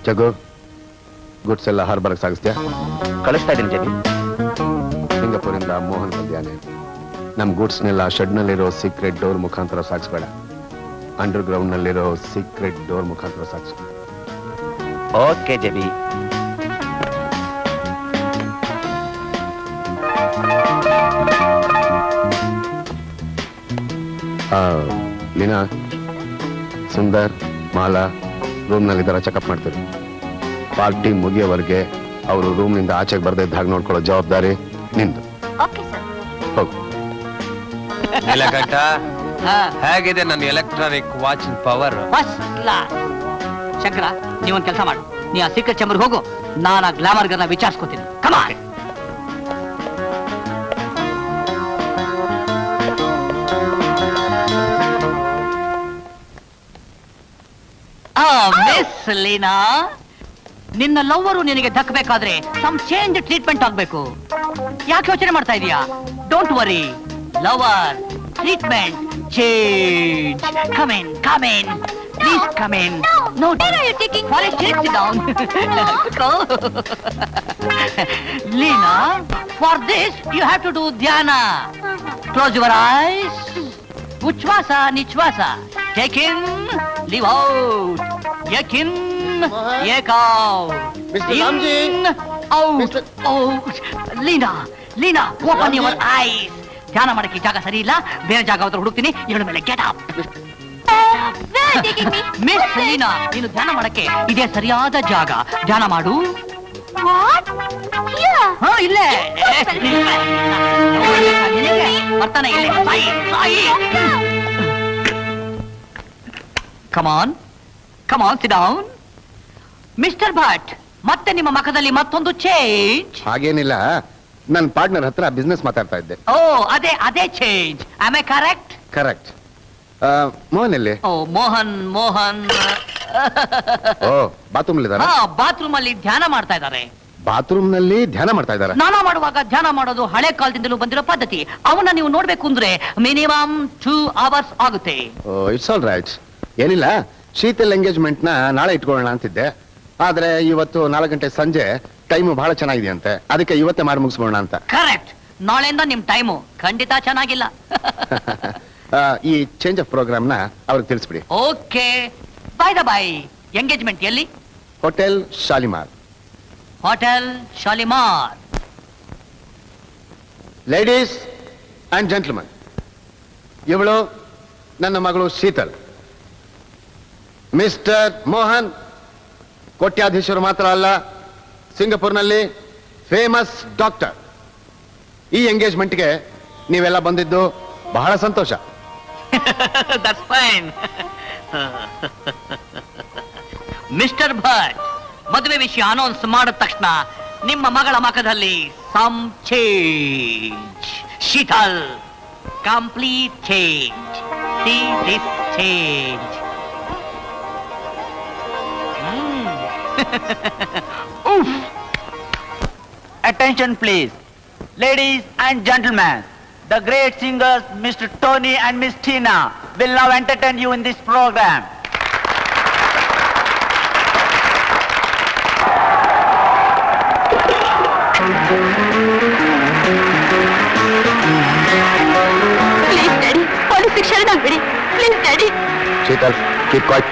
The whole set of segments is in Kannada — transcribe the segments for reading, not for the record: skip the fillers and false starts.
ಜಗು, ಗುಡ್ಸ್ ಎಲ್ಲ ಹಾರ್ಬರ್ಗ್ ಸಾಗಿಸ್ತೀಯಾ? ಕಳಿಸ್ತಾ ಇದ್ದೀನಿ ಜಬಿ. ಸಿಂಗಪುರಿಂದ ಮೋಹನ್ ಬಂದ್ಯಾನೆ. ನಮ್ ಗೂಡ್ಸ್ನೆಲ್ಲ ಶೆಡ್ನಲ್ಲಿರೋ ಸೀಕ್ರೆಟ್ ಡೋರ್ ಮುಖಾಂತರ ಸಾಗಿಸ್ಬೇಡ. ಅಂಡರ್ ಗ್ರೌಂಡ್ ನಲ್ಲಿರೋ ಸೀಕ್ರೆಟ್ ಡೋರ್ ಮುಖಾಂತರ ಸಾಗಿಸ್. ಓಕೆ ಜಬಿ. ಲೀನಾ, ಸುಂದರ್, ಮಾಲಾ ರೂಮ್ನಲ್ಲಿದ್ದಾರ, ಚೆಕಪ್ ಮಾಡ್ತೀರಿ. ಪಾರ್ಟಿ ಮುಗಿಯೋವರೆಗೆ ಅವರು ರೂಮ್ನಿಂದ ಆಚೆಗೆ ಬರ್ದೇ ಇದ್ದ ಹಾಗೆ ನೋಡ್ಕೊಳ್ಳೋ ಜವಾಬ್ದಾರಿ ನಿಂದು. ಹೋಗು. ಹೇಗಿದೆ ನನ್ನ ಎಲೆಕ್ಟ್ರಾನಿಕ್ ವಾಚ್ ಪವರ್? ಶಂಕರ, ನೀವೊಂದು ಕೆಲಸ ಮಾಡು. ನೀ ಆ ಸೀಕ್ರೆಟ್ ಚೇಂಬರ್ ಹೋಗು, ನಾನು ಆ ಗ್ಲಾಮರ್ಗರ್ನ ವಿಚಾರಿಸ್ಕೊತೀನಿ. ಕಮಾನ್. ಮಿಸ್ ಲೀನಾ, ನಿನ್ನ ಲವ್ವರು ನಿನಗೆ ದಕ್ಕಬೇಕಾದ್ರೆ ಸಮ್ ಚೇಂಜ್ ಟ್ರೀಟ್ಮೆಂಟ್ ಆಗ್ಬೇಕು. ಯಾಕೆ ಯೋಚನೆ ಮಾಡ್ತಾ ಇದೀಯಾ? Don't worry, lover treatment change. Come in, come in, please come in. No, where are you taking? Sit down. Leena, for this you have to do dhyana. Close your eyes. Uchvasa, nichvasa. Take in, leave out. Yak in, yak out. Mr. Ramji. Out, out. Leena, open your eyes. ಧ್ಯಾನ ಮಾಡಕ್ಕೆ ಜಾಗ ಸರಿ ಇಲ್ಲ, ಬೇರೆ ಜಾಗ ಹತ್ರ ಹುಡುಕ್ತೀನಿ. ಇವಳ ಮೇಲೆ ಗೆಟ್ ಅಪ್. ಮಿಸ್ ಲೀನಾ, ನೀನು ಧ್ಯಾನ ಮಾಡಕ್ಕೆ ಇದೇ ಸರಿಯಾದ ಜಾಗ. ಧ್ಯಾನ ಮಾಡು. ಇಲ್ಲೇ ಬರ್ತಾನೆ, ಇಲ್ಲೇ. ಕಮಾನ್, ಕಮಾನ್, ಸಿಟ್ ಡೌನ್. ಮಿಸ್ಟರ್ ಭಟ್, ಮತ್ತೆ ನಿಮ್ಮ ಮುಖದಲ್ಲಿ ಮತ್ತೊಂದು ಚೇಂಜ್. ಹಾಗೇನಿಲ್ಲ, ನನ್ನ ಪಾರ್ಟ್ನರ್ ಹತ್ರ ಬಿಸ್ನೆಸ್ ಮಾತಾಡ್ತಾ ಇದ್ದೆ. ಓ, ಅದೇ change. Am I correct? Correct. Mohan ಎಲ್ಲಿ? ಓ, ಮೋಹನ್. ಓ, ಬಾತ್ರೂಮ್ ಇದ್ದಾರೆ. ಬಾತ್ರೂಮ್ ಅಲ್ಲಿ ಧ್ಯಾನ ಮಾಡ್ತಾ ಇದ್ದಾರೆ. ಬಾತ್ರೂಮ್ ನಲ್ಲಿ ಧ್ಯಾನ ಮಾಡ್ತಾ ಇದ್ದಾರೆ. ಸ್ನಾನ ಮಾಡುವಾಗ ಧ್ಯಾನ ಮಾಡೋದು ಹಳೆ ಕಾಲದಿಂದಲೂ ಬಂದಿರೋ ಪದ್ಧತಿ. ಅವನ್ನ ನೀವು ನೋಡ್ಬೇಕು ಅಂದ್ರೆ ಮಿನಿಮಮ್ 2 hours ಆಗುತ್ತೆ. It's all right. ಏನಿಲ್ಲ, ಶೀತಲ್ ಎಂಗೇಜ್ಮೆಂಟ್ ನ ನಾಳೆ ಇಟ್ಕೊಳ್ಳೋಣ ಅಂತಿದ್ದೆ. ಆದ್ರೆ ಇವತ್ತು 4 ಗಂಟೆ ಸಂಜೆ ಟೈಮು ಬಹಳ ಚೆನ್ನಾಗಿದೆಯಂತೆ, ಅದಕ್ಕೆ ಇವತ್ತೇ ಮಾಡಿ ಮುಗಿಸ್ಬೋಣ ಅಂತ. ಕರೆಕ್ಟ್. ನಾಳೆಯಿಂದ ನಿಮ್ ಟೈಮು ಖಂಡಿತ ಚೆನ್ನಾಗಿಲ್ಲ. ಈ ಚೇಂಜ್ ಆಫ್ ಪ್ರೋಗ್ರಾಮ್ ನ ಅವ್ರಿಗೆ ತಿಳಿಸ್ಬಿಡಿ. Okay. By the by, engagement ಎಲ್ಲಿ? Hotel Shalimar. Hotel Shalimar. Ladies and gentlemen, ಇವಳು ನನ್ನ ಮಗಳು ಶೀತಲ್. ಮಿಸ್ಟರ್ ಮೋಹನ್ ಕೋಟ್ಯಾಧೀಶರು ಮಾತ್ರ ಅಲ್ಲ, ಸಿಂಗಪುರ್ನಲ್ಲಿ ಫೇಮಸ್ ಡಾಕ್ಟರ್. ಈ ಎಂಗೇಜ್ಮೆಂಟ್ಗೆ ನೀವೆಲ್ಲ ಬಂದಿದ್ದು ಬಹಳ ಸಂತೋಷ. That's fine. ಮಿಸ್ಟರ್ ಭಟ್, ಮದುವೆ ವಿಷಯ ಅನೌನ್ಸ್ ಮಾಡಿದ ತಕ್ಷಣ ನಿಮ್ಮ ಮಗಳ ಮುಖದಲ್ಲಿ some change. Sheetal, complete change. See this change. Oof. Attention please. Ladies and gentlemen, the great singers Mr. Tony and Miss Tina will now entertain you in this program. Please daddy, police ಶಿಕ್ಷಣ ಆಗ್ಬೇಡಿ. Please daddy. Sheetal, keep quiet.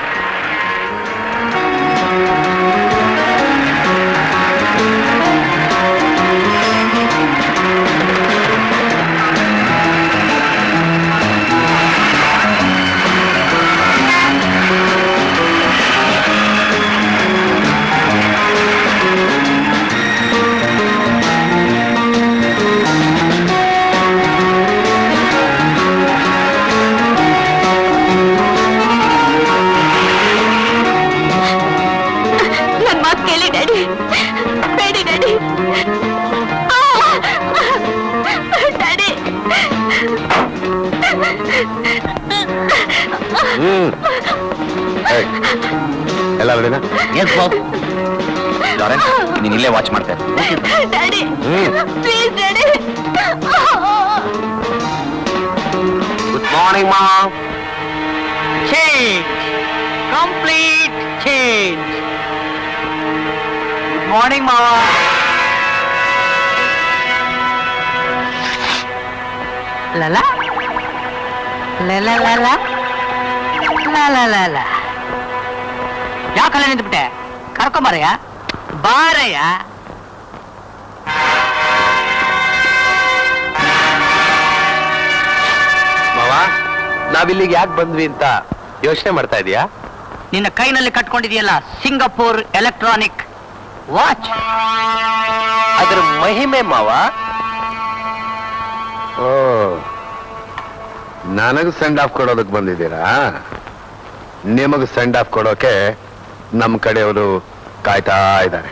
ಎಲ್ಲ ರೆಡಿನಾ? S Bob. ಲಾರೆನ್ಸ್, ನೀನು ಇಲ್ಲೇ ವಾಚ್ ಮಾಡ್ತಾ daddy please daddy. Good morning mom. Change, complete change. Morning ಮಾವ. ಲಲ ಲಲ ಲಲ ಲಲ ಲಲ. ಯಾಕಲ್ಲ ನಿಂತ್ಬಿಟ್ಟೆ? ಕರ್ಕೊಂಬಾರಯ್ಯ, ಬಾರಯ್ಯ. ಮಾವ, ನಾವಿಲ್ಲಿಗೆ ಯಾಕೆ ಬಂದ್ವಿ ಅಂತ ಯೋಚನೆ ಮಾಡ್ತಾ ಇದೀಯಾ? ನಿನ್ನ ಕೈನಲ್ಲಿ ಕಟ್ಕೊಂಡಿದೆಯಲ್ಲ ಸಿಂಗಪೂರ್ ಎಲೆಕ್ಟ್ರಾನಿಕ್ ವಾಚ್, ಅದ್ರ ಮಹಿಮೆ ಮಾವ. ಓ, ನನಗ್ ಸೆಂಡ್ ಆಫ್ ಕೊಡೋದಕ್ ಬಂದಿದ್ದೀರಾ? ನಿಮಗ್ ಸೆಂಡ್ ಆಫ್ ಕೊಡೋಕೆ ನಮ್ ಕಡೆಯವರು ಕಾಯ್ತಾ ಇದ್ದಾರೆ.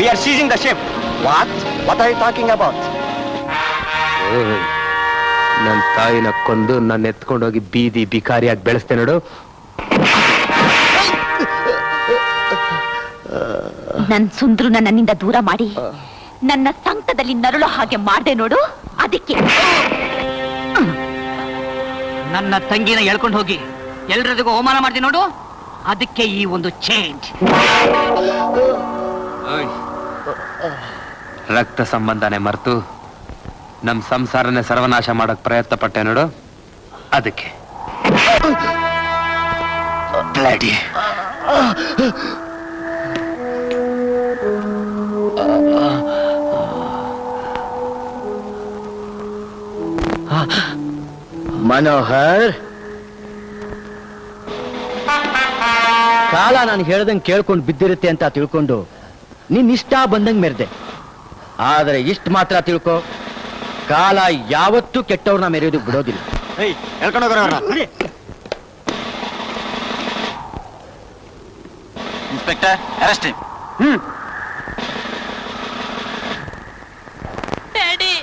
We are seizing the ship. What? What are you talking about? ನನ್ನ ತಾಯಿನ ಕೊಂದು ನನ್ನ ಎತ್ಕೊಂಡೋಗಿ ಬೀದಿ ಬಿಕಾರಿಯಾಗಿ ಬೆಳೆಸ್ತೆ ನೋಡು. ನನ್ ಸುಂದ್ರುನ ನನ್ನಿಂದ ದೂರ ಮಾಡಿ ನನ್ನ ಸಂಕಟದಲ್ಲಿ ನರಳೋ ಹಾಗೆ ಮಾಡ್ದೆ ನೋಡು, ಅದಕ್ಕೆ. ನನ್ನ ತಂಗಿನ ಎಳ್ಕೊಂಡು ಹೋಗಿ ಎಲ್ರಿಗೂ ಅವಮಾನ ಮಾಡ್ದೆ ನೋಡು, ಅದಕ್ಕೆ ಈ ಒಂದು ಚೇಂಜ್. ರಕ್ತ ಸಂಬಂಧನೇ ಮರೆತು ನಮ್ ಸಂಸಾರನೇ ಸರ್ವನಾಶ ಮಾಡಕ್ ಪ್ರಯತ್ನ ಪಟ್ಟೆ ನೋಡು, ಅದಕ್ಕೆ. Bloody. ಮನೋಹರ್, ಕಾಲ ನಾನು ಹೇಳ್ದಂಗೆ ಕೇಳ್ಕೊಂಡು ಬಿದ್ದಿರುತ್ತೆ ಅಂತ ತಿಳ್ಕೊಂಡು ನೀನ್ ಇಷ್ಟ ಬಂದಂಗೆ ಮೆರೆದೆ. ಆದರೆ ಇಷ್ಟು ಮಾತ್ರ ತಿಳ್ಕೊ, ಕಾಲ ಯಾವತ್ತೂ ಕೆಟ್ಟವ್ರನ್ನ ಮೆರೆಯೋದು ಬಿಡೋದಿಲ್ಲ. Inspector, arrest him. Daddy,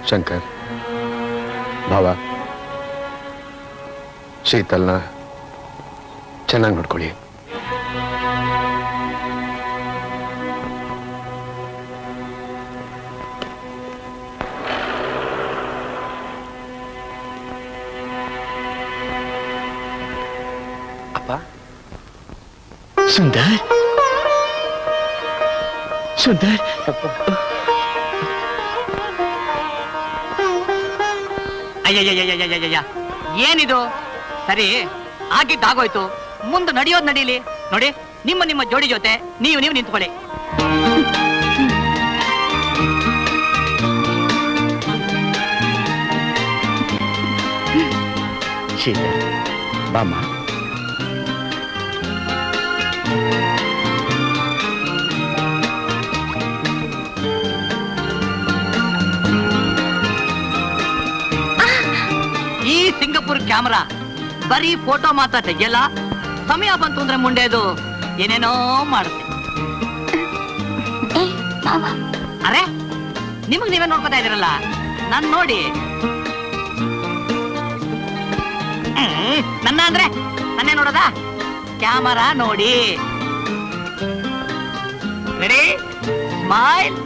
Shankar, ಭಾವ, ಶೀತಲ್ನ ಚೆನ್ನಾಗಿ ನೋಡ್ಕೊಳ್ಳಿ. ಅಪ್ಪ, ಸುಂದರ್, ಸುಂದರ್, ಅಯ್ಯಯ್ಯಯ್ಯಯ್ಯಯ್ಯಯ್ಯ, ಏನಿದು? ಸರಿ, ಆಗಿದ್ದಾಗೋಯ್ತು, ಮುಂದೆ ನಡೆಯೋದು ನಡೀಲಿ. ನೋಡಿ, ನಿಮ್ಮ ನಿಮ್ಮ ಜೋಡಿ ಜೊತೆ ನೀವು ನಿಂತ್ಕೊಳ್ಳಿ. ಶೀತಲ್, ಬಾಮ್ಮ. ಈ ಸಿಂಗಪುರ್ ಕ್ಯಾಮರಾ ಬರೀ ಫೋಟೋ ಮಾತ್ರ ತೆಗಿಯಲ್ಲ, ಸಮಯ ಬಂತು ಅಂದ್ರೆ ಮುಂಡೆದು ಏನೇನೋ ಮಾಡುತ್ತೆ. ಅರೆ, ನಿಮಗ್ ನೀವೇ ನೋಡ್ಕೊತಾ ಇದೀರಲ್ಲ, ನಾನ್ ನೋಡಿ. ನನ್ನ ಅಂದ್ರೆ ನನ್ನೇ ನೋಡೋದಾ? ಕ್ಯಾಮರಾ ನೋಡಿ. Ready, smile.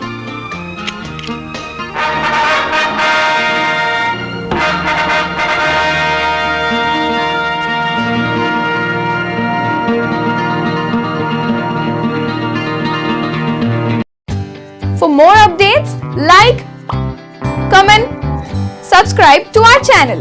For more updates, like, comment, subscribe to our channel.